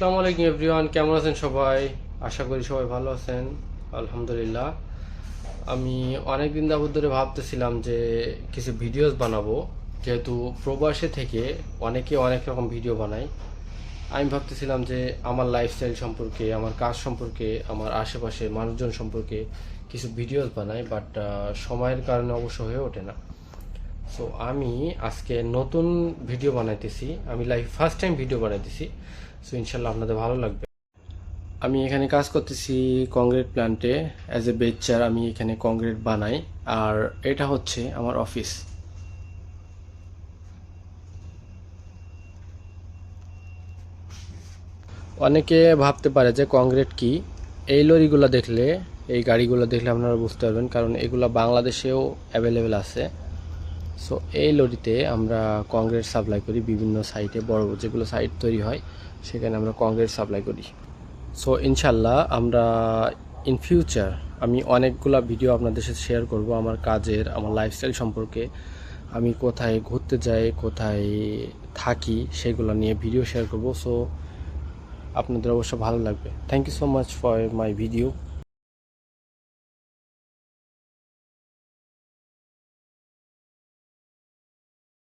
আসসালামু আলাইকুম এভরিওয়ান, কেমন আছেন সবাই? আশা করি সবাই ভালো আছেন। আলহামদুলিল্লাহ। আমি অনেক দিন যাবত ধরে ভাবতেছিলাম যে কিছু ভিডিওস বানাবো, যেহেতু প্রবাসে থেকে অনেকে অনেক রকম ভিডিও বানায়। আমি ভাবতেছিলাম যে আমার লাইফস্টাইল সম্পর্কে, আমার কাজ সম্পর্কে, আমার আশেপাশে মানুষজন সম্পর্কে কিছু ভিডিওস বানাই, বাট সময়ের কারণে অবশ্য হয়ে ওঠে না। সো আমি আজকে নতুন ভিডিও বানাইতেছি, আমি লাইভ ফার্স্ট টাইম ভিডিও বানাইতেছি। সো ইনশাল্লাহ আপনাদের ভালো লাগবে। আমি এখানে কাজ করতেছি কংক্রিট প্ল্যান্টে, অ্যাজ এ বেচার আমি এখানে কংক্রিট বানাই। আর এটা হচ্ছে আমার অফিস। অনেকে ভাবতে পারে যে কংক্রিট কি। এই লরিগুলো দেখলে, এই গাড়িগুলো দেখলে আপনারা বুঝতে পারবেন, কারণ এগুলো বাংলাদেশেও অ্যাভেলেবেল আছে। সো এই লরিতে আমরা কংক্রিট সাপ্লাই করি বিভিন্ন সাইটে, বড় যেগুলো সাইট তৈরি হয় সেখানে আমরা কংক্রিট সাপ্লাই করি। সো ইনশাল্লাহ আমরা ইন ফিউচার আমি অনেকগুলা ভিডিও আপনাদের সাথে শেয়ার করব আমার কাজের, আমার লাইফস্টাইল সম্পর্কে। আমি কোথায় ঘুরতে যাই, কোথায় থাকি, সেগুলো নিয়ে ভিডিও শেয়ার করব। সো আপনাদের অবশ্য ভালো লাগবে। Thank you so much for my video.